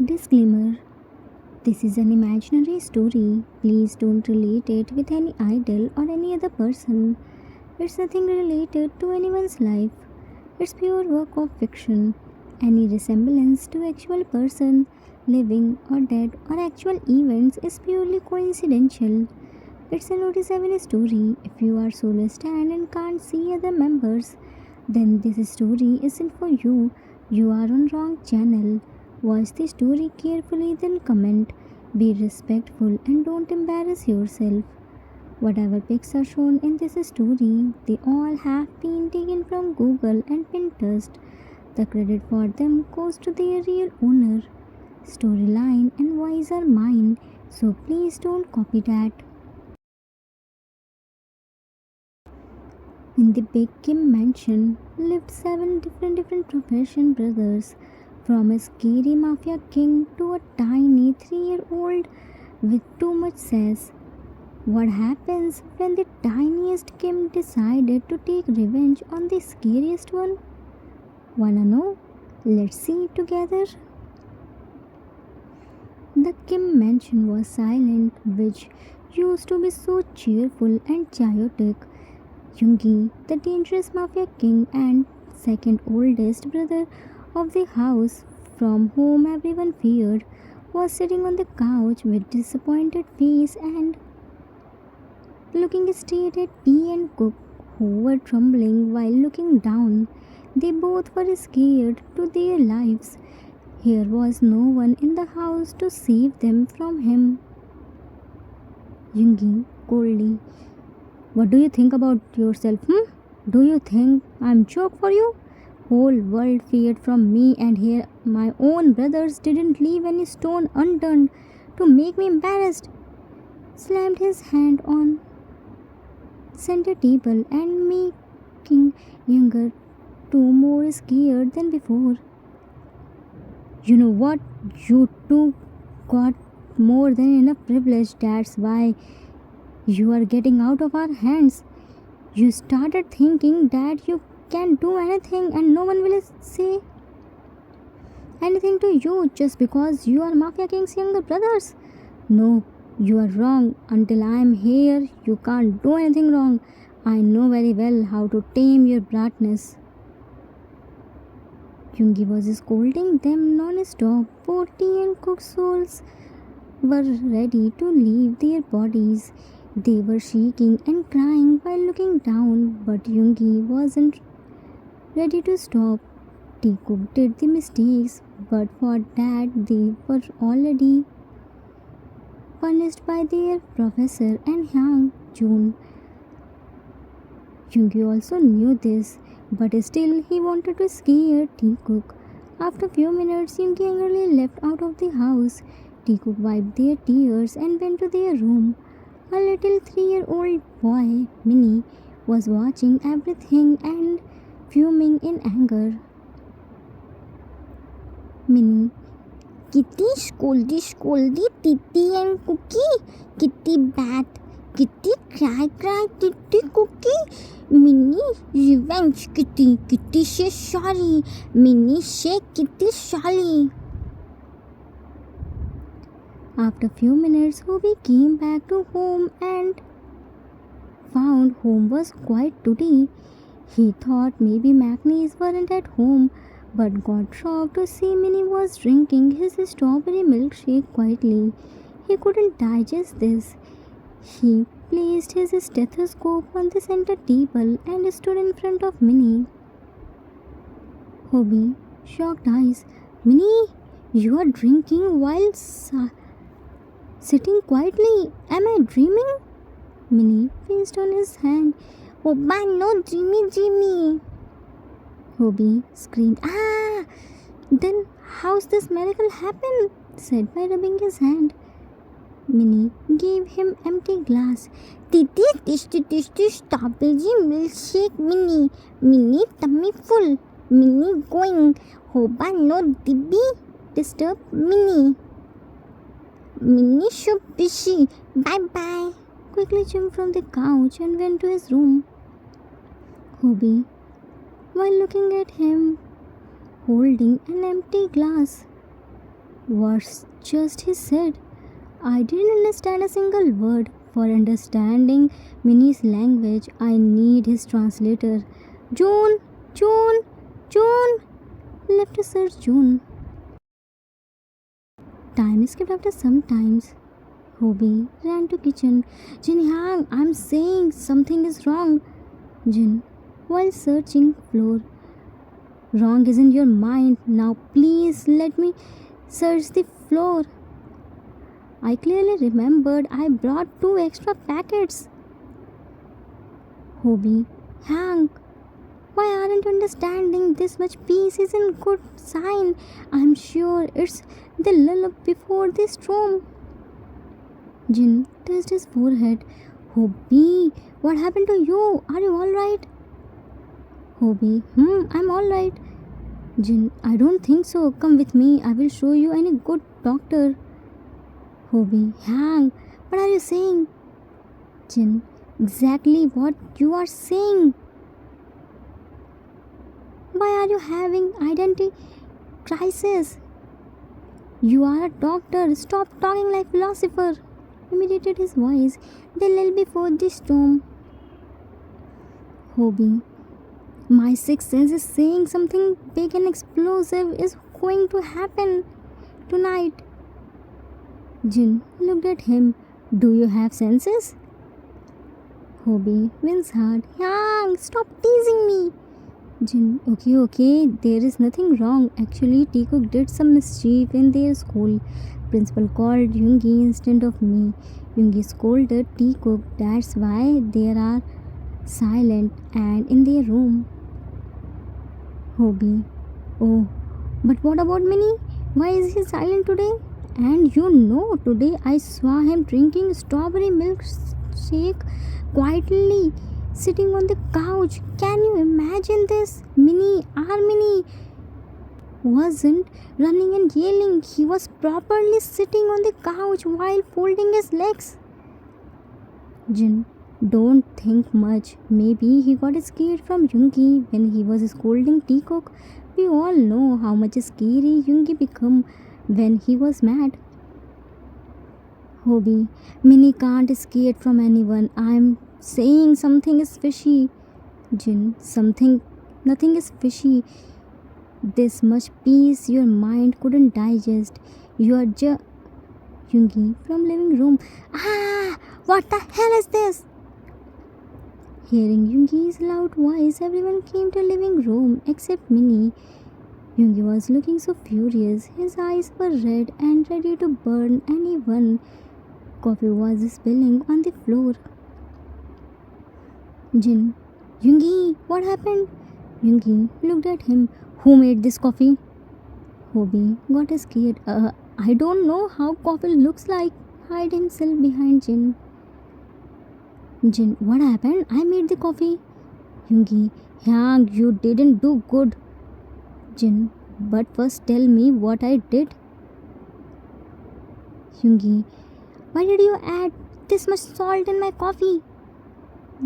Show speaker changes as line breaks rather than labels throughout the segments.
Disclaimer: this is an imaginary story. Please don't relate it with any idol or any other person. It's nothing related to anyone's life. It's pure work of fiction. Any resemblance to actual person, living or dead, or actual events is purely coincidental. It's a Notice 7 story. If you are solo stand and can't see other members, then this story isn't for you. You are on wrong channel. Watch the story carefully, then comment. Be respectful and don't embarrass yourself. Whatever pics are shown in this story, they all have been taken from Google and Pinterest. The credit for them goes to their real owner. Storyline and voice are mine, so please don't copy that. In the Big Kim mansion lived seven different profession brothers, from a scary mafia king to a tiny 3-year-old with too much sass. What happens when the tiniest Kim decided to take revenge on the scariest one? Wanna know? Let's see together. The Kim mansion was silent, which used to be so cheerful and chaotic. Yoongi, the dangerous mafia king and second oldest brother of the house, from whom everyone feared, was sitting on the couch with disappointed face and looking straight at Tea and Cook, who were trembling while looking down. They both were scared to their lives. Here was no one in the house to save them from him. Yoongi coldly, "What do you think about yourself, Do you think I'm joke for you? Whole world feared from me, and here my own brothers didn't leave any stone unturned to make me embarrassed." Slammed his hand on center table and making younger two more scared than before. "You know what? You two got more than enough privilege. That's why you are getting out of our hands. You started thinking that you can do anything and no one will say anything to you just because you are Mafia King's younger brothers. No, you are wrong. Until I am here, you can't do anything wrong. I know very well how to tame your brightness." Yoongi was scolding them non-stop. Both Tea and Cook's souls were ready to leave their bodies. They were shaking and crying while looking down, but Yoongi wasn't ready to stop. Teacook did the mistakes, but for that they were already punished by their professor and Hyang Jun. Yoongi also knew this, but still he wanted to scare Teacook. After a few minutes, Yoongi angrily left out of the house. Teacook wiped their tears and went to their room. A little 3-year-old boy, Minnie, was watching everything and fuming in anger. Minnie,
"Kitty scoldy, Titty and Cookie. Kitty bat, Kitty cry, Titty Cookie. Minnie, revenge, Kitty. Kitty say sorry. Minnie say Kitty sorry."
After a few minutes, Hobie came back to home and found home was quiet today. He thought maybe Magnies weren't at home, but got shocked to see Minnie was drinking his strawberry milkshake quietly. He couldn't digest this. He placed his stethoscope on the center table and stood in front of Minnie. Hobie, shocked eyes, "Minnie, you are drinking while sitting quietly. Am I dreaming?" Minnie pinched on his hand.
"Oba, no dreamy."
Hobie screamed,
"Ah!"
"Then how's this miracle happen?" said by rubbing his hand. Minnie gave him empty glass.
"Titi, tasty, strawberry milkshake, Minnie. Minnie, tummy full. Minnie going. Hoba, no dibby. Disturb Minnie. Minnie so busy. Bye."
Quickly jumped from the couch and went to his room. Hobie, while looking at him holding an empty glass, was just he said. I didn't understand a single word. For understanding Minnie's language, I need his translator. June, June, June. Left to search June. Time skipped after some times. Hobie ran to kitchen. Jin Yang, I'm saying something is wrong. Jin, while searching floor. Wrong isn't your mind. Now please let me search the floor. I clearly remembered I brought 2 extra packets. Hobie, Hank, why aren't you understanding? This much peace isn't good sign. I'm sure it's the lull before the storm. Jin touched his forehead. Hobie, what happened to you? Are you alright? Hobie, I'm alright. Jin, I don't think so. Come with me. I will show you any good doctor. Hobie, Hank, what are you saying? Jin, exactly what you are saying. Why are you having identity crisis? You are a doctor. Stop talking like philosopher. Imitated his voice. The lull before the storm. Hobie, my sixth sense is saying something big and explosive is going to happen tonight. Jin looked at him. Do you have senses? Hobie wins hard. Yang, stop teasing me. Jin, okay, there is nothing wrong. Actually, Teacock did some mischief in their school. Principal called Yoongi instead of me. Yoongi scolded Teacock. That's why they are silent and in their room. Hobie, oh, but what about Minnie? Why is he silent today? And you know, today I saw him drinking strawberry milkshake quietly, sitting on the couch. Can you imagine this? Minnie, our Minnie, wasn't running and yelling. He was properly sitting on the couch while folding his legs. Jin, don't think much. Maybe he got scared from Yoongi when he was scolding Teacock. We all know how much scary Yoongi became when he was mad. Hobie, Minnie can't escape from anyone. I'm saying something is fishy. Jin, nothing is fishy. This much peace your mind couldn't digest. You are just Yoongi from living room. Ah, what the hell is this? Hearing Yoongi's loud voice, everyone came to living room except Minnie. Yoongi was looking so furious. His eyes were red and ready to burn anyone. Coffee was spilling on the floor. Jin, Yoongi, what happened? Yoongi looked at him. Who made this coffee? Hobie got scared. I don't know how coffee looks like. Hide himself behind Jin. Jin, what happened? I made the coffee. Yoongi, Hyang, you didn't do good. Jin, but first tell me what I did. Yoongi, why did you add this much salt in my coffee?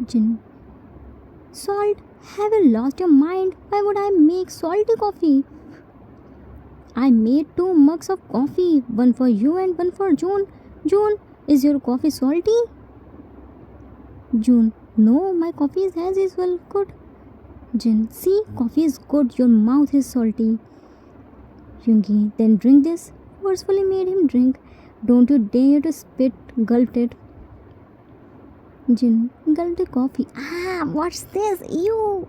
Jin, salt? Have you lost your mind? Why would I make salty coffee? I made 2 mugs of coffee, one for you and one for June. June, is your coffee salty? June, no, my coffee is as usual good. Jin, see, coffee is good, your mouth is salty. Yoongi, then drink this. Forcefully made him drink. Don't you dare to spit, gulped it. Jin gulped the coffee. Ah, what's this? Ew.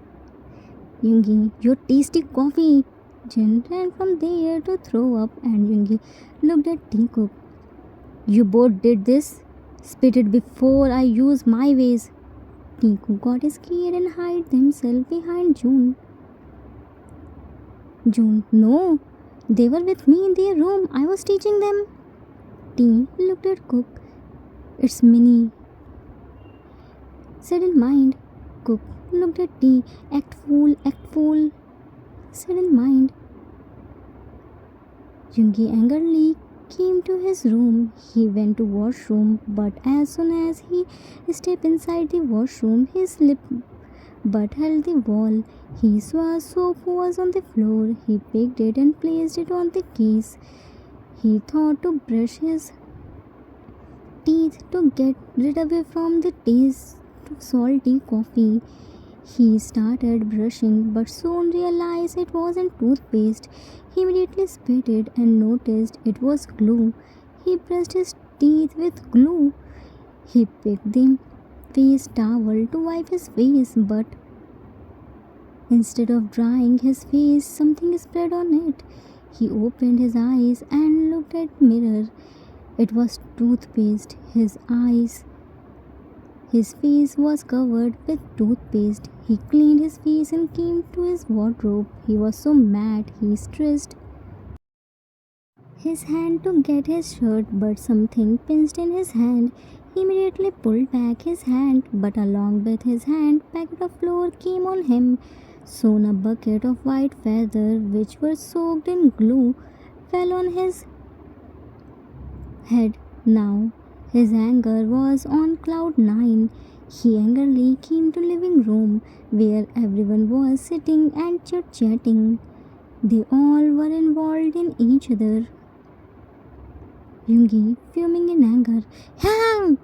Yoongi, your tasty coffee. Jin ran from there to throw up and Yoongi looked at Teacock. You both did this? Spit it before I use my ways. Teacock got scared and hid themselves behind June. June, no. They were with me in their room. I was teaching them. T looked at Cook. It's Minnie. Said in mind. Cook looked at T. Act fool. Said in mind. Yoongi angrily came to his room. He went to washroom, but as soon as he stepped inside the washroom, he slipped but held the wall. He saw soap was on the floor. He picked it and placed it on the keys. He thought to brush his teeth to get rid away from the taste of salty coffee. He started brushing but soon realized it wasn't toothpaste. He immediately spit it and noticed it was glue. He brushed his teeth with glue. He picked the face towel to wipe his face, but instead of drying his face, something spread on it. He opened his eyes and looked at the mirror. It was toothpaste. His face was covered with toothpaste. He cleaned his face and came to his wardrobe. He was so mad, he stretched his hand to get his shirt, but something pinched in his hand. He immediately pulled back his hand, but along with his hand, packet of flour came on him. Soon a bucket of white feathers, which were soaked in glue, fell on his head. Now his anger was on cloud nine. He angrily came to living room where everyone was sitting and chit-chatting. They all were involved in each other. Yoongi, fuming in anger, "Hang!"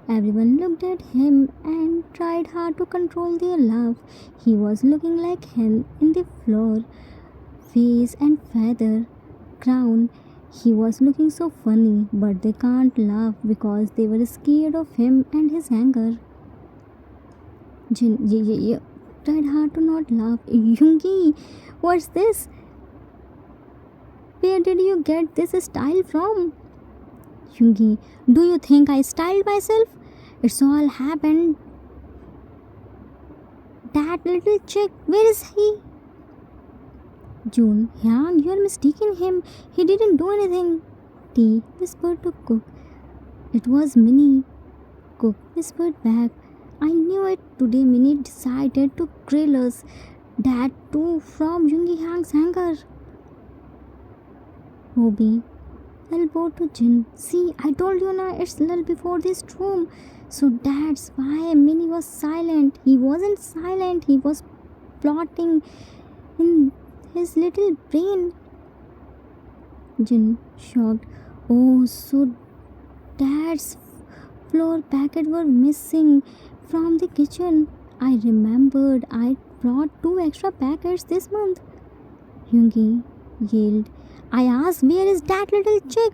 Everyone looked at him and tried hard to control their laugh. He was looking like hen in the floor, face and feather crown. He was looking so funny, but they can't laugh because they were scared of him and his anger. Jin tried hard to not laugh. Yoongi, what's this? Where did you get this style from? Yoongi, do you think I styled myself? It's all happened. That little chick, where is he? June, Hyang, you are mistaking him. He didn't do anything. T whispered to Cook. It was Minnie. Cook whispered back. I knew it. Today Minnie decided to grill us. That too from Yoongi Hyang's anger. Robi elbowed to Jin. See, I told you na, it's little before this storm. So that's why Minnie was silent. He wasn't silent. He was plotting in his little brain. Jin shocked. Oh, so Dad's flour packet were missing from the kitchen. I remembered I brought 2 extra packets this month. Yoongi yelled. I asked, where is that little chick?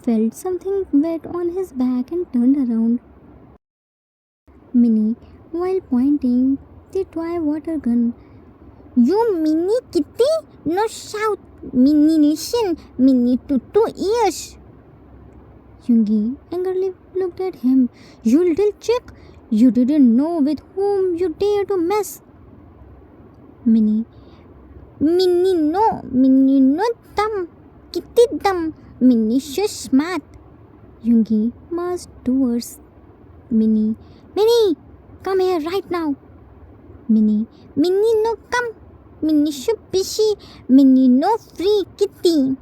Felt something wet on his back and turned around. Minnie, while pointing the toy water gun.
You Minnie Kitty? No shout. Minnie listen. Minnie to 2 ears.
Yoongi angrily looked at him. You little chick! You didn't know with whom you dare to mess. Minnie
no dumb. Kitty dumb. Minnie so smart.
Yoongi marched towards Minnie.
Minnie, come here right now.
Minnie
no come. Minnie so busy. Minnie no free kitty.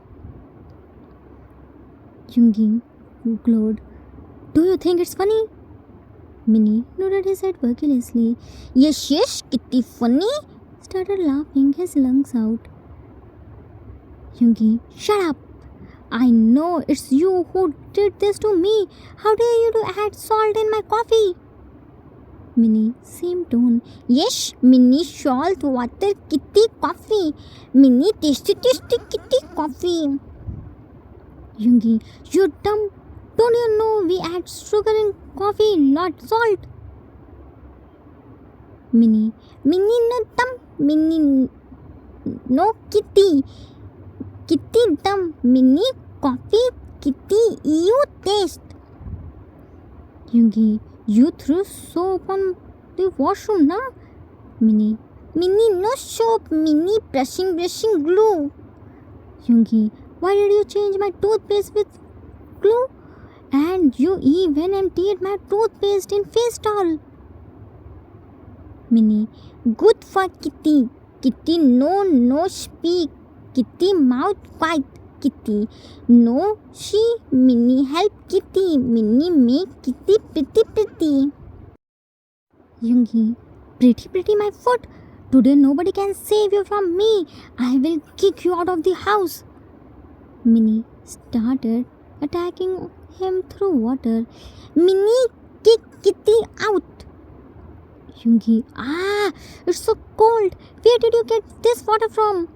Yoongi glowed. Do you think it's funny? Minnie nodded his head carelessly.
Yes, kitty funny.
Started laughing his lungs out. Yoongi, shut up. I know it's you who did this to me. How dare you to add salt in my coffee? Minnie, same tone.
Yes, Minnie salt water kitty coffee. Minnie tasty kitty coffee.
Yoongi, you dumb. Don't you know we add sugar in coffee, not salt? Minnie
no dumb. Minnie no kitty. Kitty dumb. Minnie coffee kitty you taste.
Yoongi, you threw soap on the washroom, na? Minnie
no soap. Minnie brushing glue.
Yoongi, why did you change my toothpaste with glue? And you even emptied my toothpaste in face towel.
Minnie, good for kitty. Kitty no speak. Kitty mouth quiet. Kitty no she. Minnie help kitty. Minnie make kitty pretty.
Yoongi, pretty my foot.
Today nobody can save you from me. I will kick you out of the house.
Minnie started attacking him through water.
Minnie, kick Kitty out.
Yoongi,
It's so cold. Where did you get this water from?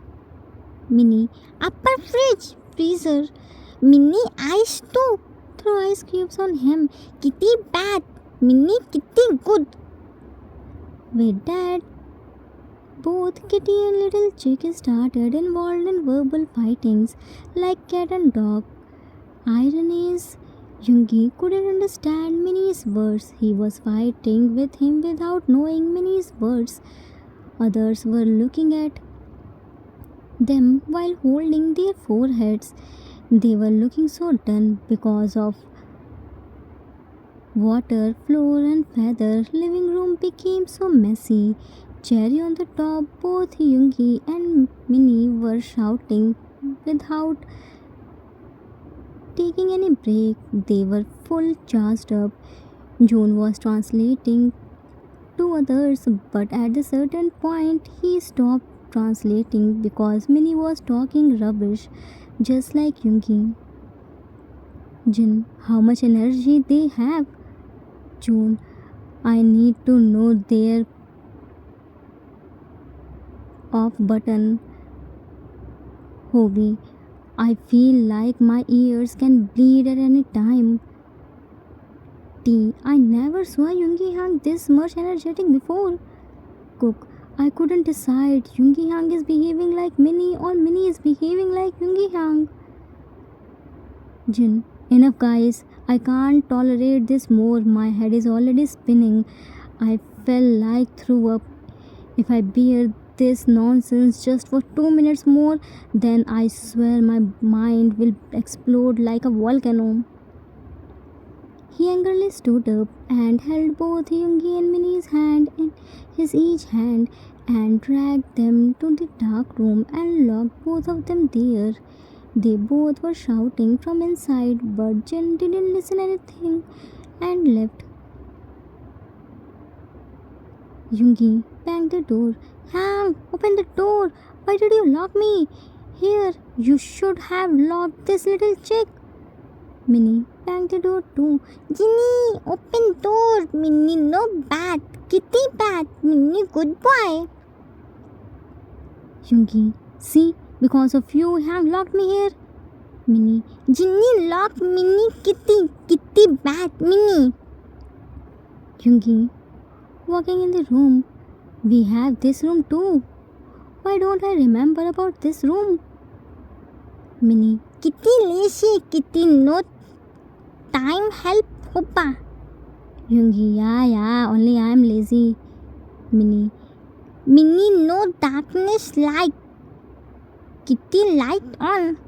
Minnie,
Upper fridge, freezer. Minnie, ice too.
threw ice cubes on him.
Kitty bad. Minnie, Kitty good.
With that, both Kitty and Little Chick started involved in verbal fightings like cat and dog. Irony is, Yoongi couldn't understand Minnie's words. He was fighting with him without knowing Minnie's words. Others were looking at them while holding their foreheads. They were looking so done because of water, floor, and feather. Living room became so messy. Cherry on the top, both Yoongi and Minnie were shouting without taking any break. They were full charged up. June was translating to others, but at a certain point he stopped translating because Minnie was talking rubbish, just like Yoongi. Jin, how much energy they have? June, I need to know their off button. Hobie, I feel like my ears can bleed at any time. T, I never saw Yoongi Hang this much energetic before. Cook, I couldn't decide. Yoongi Hang is behaving like Minnie or Minnie is behaving like Yoongi Hang. Jin, enough guys. I can't tolerate this more. My head is already spinning. I felt like threw up. If I bear this nonsense just for 2 minutes more, then I swear my mind will explode like a volcano. He angrily stood up and held both Yoongi and Minnie's hand in his each hand and dragged them to the dark room and locked both of them there. They both were shouting from inside, but Jin didn't listen anything and left. Yoongi banged the door. Hang, open the door. Why did you lock me? Here, you should have locked this little chick. Minnie banged the door too.
Ginny, open door. Minnie no bad. Kitty bad. Minnie good boy.
Yoongi, see, because of you, Hang locked me here. Minnie,
Ginny lock Minnie Kitty. Kitty bad. Minnie.
Yoongi, walking in the room. We have this room too. Why don't I remember about this room? Minnie,
Kitty lazy. Kitty no time help Hoppa.
Yoongi, yeah, only I am lazy. Minnie,
Minnie no darkness light. Kitty light on.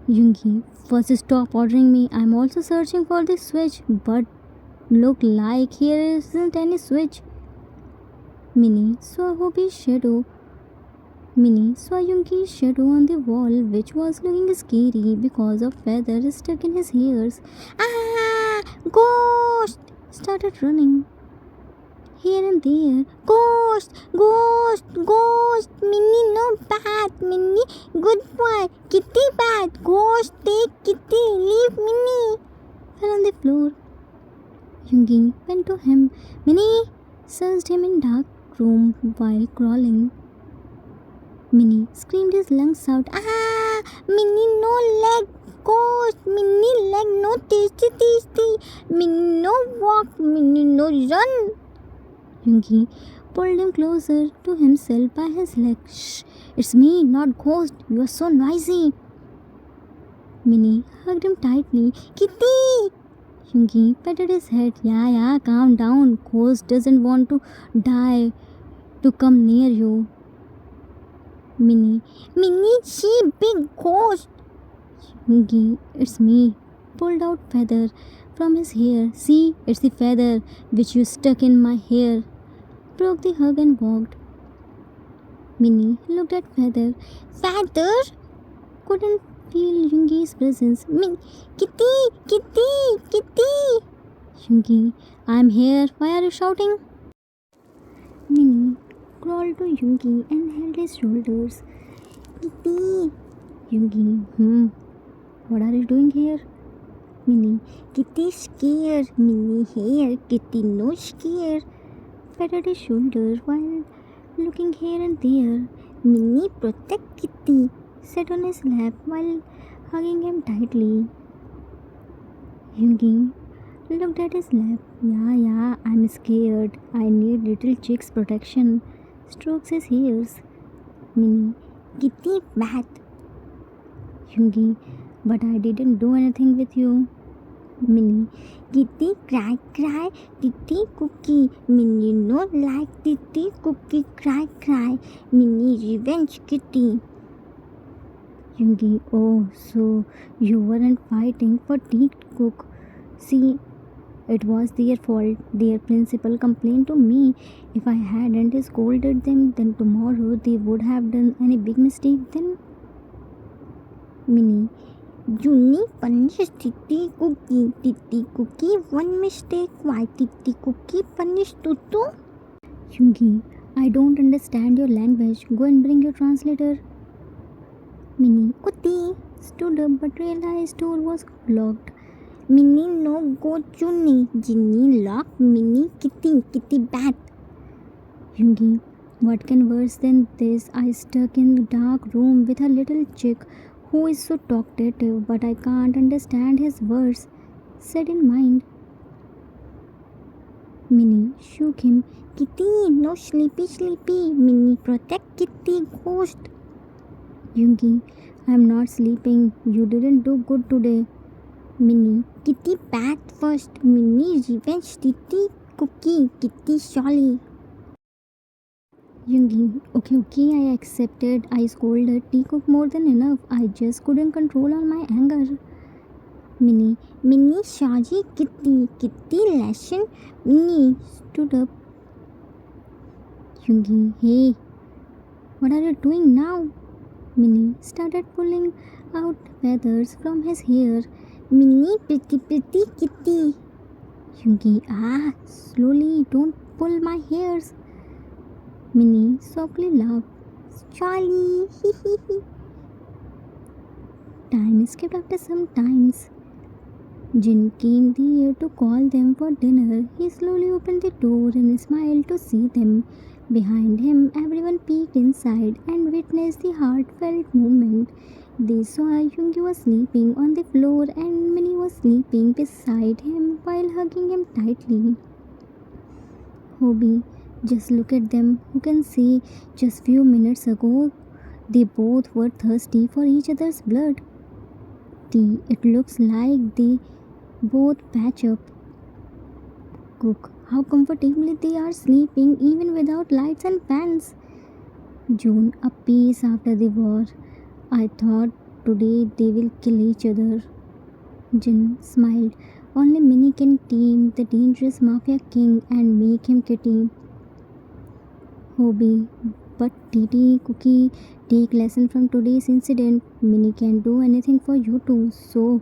Yoongi, first stop ordering me. I'm also searching for the switch, but look like here isn't any switch. Minnie saw Hobie's shadow. Minnie saw Yoongi's shadow on the wall, which was looking scary because of feathers stuck in his hairs.
Ghost!
Started running here and there.
Ghost! Ghost! Ghost! Minnie no bad. Minnie good boy. Kitty bad. Ghost take Kitty. Leave Minnie.
Fell on the floor. Yoongi went to him. Minnie searched him in dark room while crawling. Minnie screamed his lungs out.
Minnie no leg. Ghost. Minnie leg no tasty. Minnie no walk. Minnie no run.
Yoongi pulled him closer to himself by his leg. Shh, it's me, not Ghost. You are so noisy. Minnie hugged him tightly.
Kitty!
Yoongi patted his head. Yeah, calm down. Ghost doesn't want to die to come near you. Minnie,
she big ghost.
Yoongi, it's me. Pulled out feather from his hair. See, it's the feather which you stuck in my hair. Broke the hug and walked. Minnie looked at feather.
Feather?
Couldn't feel Yoongi's presence.
Kitty!
Yoongi, I'm here. Why are you shouting? Minnie crawled to Yoongi and held his shoulders.
Kitty,
Yoongi, what are you doing here?
Minnie. Kitty scared. Minnie here. Kitty no scared.
Patted his shoulder while looking here and there.
Minnie protect Kitty.
Sat on his lap while hugging him tightly. Yoongi looked at his lap. Yeah, I'm scared. I need little chick's protection. Strokes his ears.
Minnie. Kitty bad.
Yoongi, but I didn't do anything with you.
Minnie. Kitty cry. Kitty cookie. Minnie no like Kitty cookie cry. Minnie revenge Kitty.
Yoongi, oh, so you weren't fighting for Tea Cook. See, it was their fault. Their principal complained to me. If I hadn't scolded them, then tomorrow they would have done any big mistake then.
Minnie. Juni punish Titi Cookie. Titi Cookie one mistake. Why Titi Cookie punish Tutu?
Yoongi, I don't understand your language. Go and bring your translator.
Minnie. Kuti
Stood up but realized door was locked.
Minnie no go Juni. Ginny lock Minnie Kitty bad.
Yoongi, what can worse than this? I stuck in the dark room with a little chick who is so talkative, but I can't understand his words, said in mind. Minnie shook him.
Kitty no sleepy. Minnie protect Kitty ghost.
Yoongi, I'm not sleeping. You didn't do good today.
Minnie. Kitty bad first. Minnie revenge Titi Cookie. Kitty surely.
Yoongi, okay, I accepted. I scolded Tea Cook more than enough. I just couldn't control on my anger.
Minnie Shaji Kitty lesson. Minnie
Stood up. Yoongi, hey, what are you doing now? Minnie started pulling out feathers from his hair.
Minnie pretty Kitty.
Yoongi, slowly, don't pull my hairs. Minnie softly laughed.
Charlie.
Time skipped after some times. Jin came there to call them for dinner. He slowly opened the door and smiled to see them. Behind him, everyone peeked inside and witnessed the heartfelt moment. They saw Yoongi was sleeping on the floor and Minnie was sleeping beside him while hugging him tightly. Hobie, just look at them. Who can say just few minutes ago they both were thirsty for each other's blood? It looks like they both patch up. Cook, how comfortably they are sleeping even without lights and fans. June, a peace after the war. I thought today they will kill each other. Jin smiled. Only Minnie can tame the dangerous Mafia King and make him kitty. Hobie, but Titi Cookie, take lesson from today's incident. Minnie can do anything for you too. So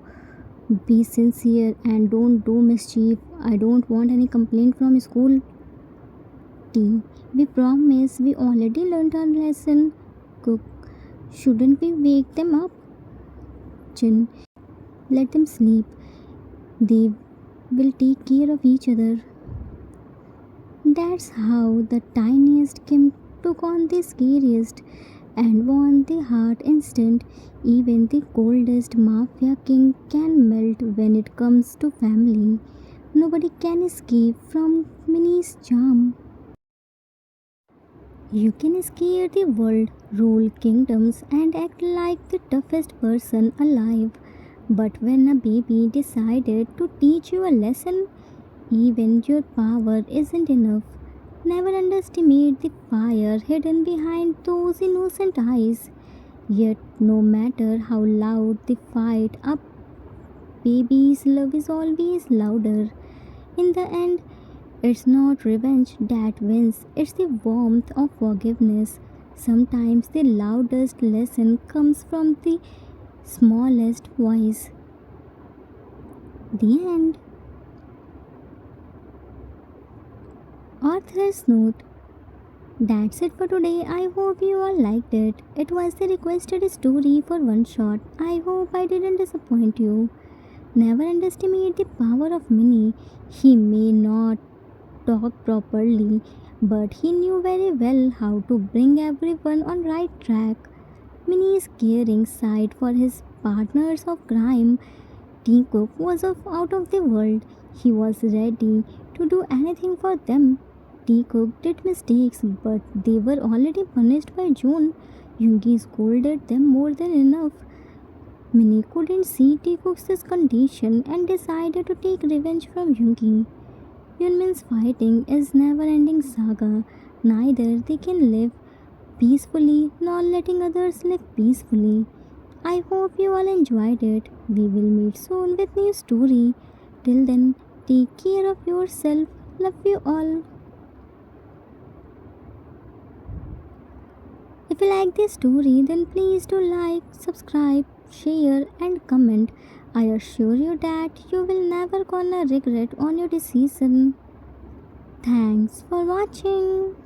be sincere and don't do mischief. I don't want any complaint from school. We promise we already learned our lesson. Cook, shouldn't we wake them up? Jin, let them sleep. They will take care of each other. That's how the tiniest Kim took on the scariest and won the heart instant. Even the coldest Mafia King can melt when it comes to family. Nobody can escape from Minnie's charm. You can scare the world, rule kingdoms, and act like the toughest person alive. But when a baby decided to teach you a lesson, even your power isn't enough. Never underestimate the fire hidden behind those innocent eyes. Yet, no matter how loud the fight, a baby's love is always louder. In the end, it's not revenge that wins, it's the warmth of forgiveness. Sometimes the loudest lesson comes from the smallest voice. The end. Author's note: That's it for today. I hope you all liked it. It was the requested story for one shot. I hope I didn't disappoint you. Never underestimate the power of Minnie. He may not talk properly, but he knew very well how to bring everyone on right track. Minnie's caring side for his partners of crime, Teacock, was out of the world. He was ready to do anything for them. Teacock did mistakes, but they were already punished by June. Yoongi scolded them more than enough. Minnie couldn't see Teacock's condition and decided to take revenge from Yoongi. Yunmin's fighting is never-ending saga. Neither they can live peacefully nor letting others live peacefully. I hope you all enjoyed it. We will meet soon with new story. Till then, take care of yourself. Love you all. If you like this story, then please do like, subscribe, share, and comment. I assure you that you will never gonna regret on your decision. Thanks for watching.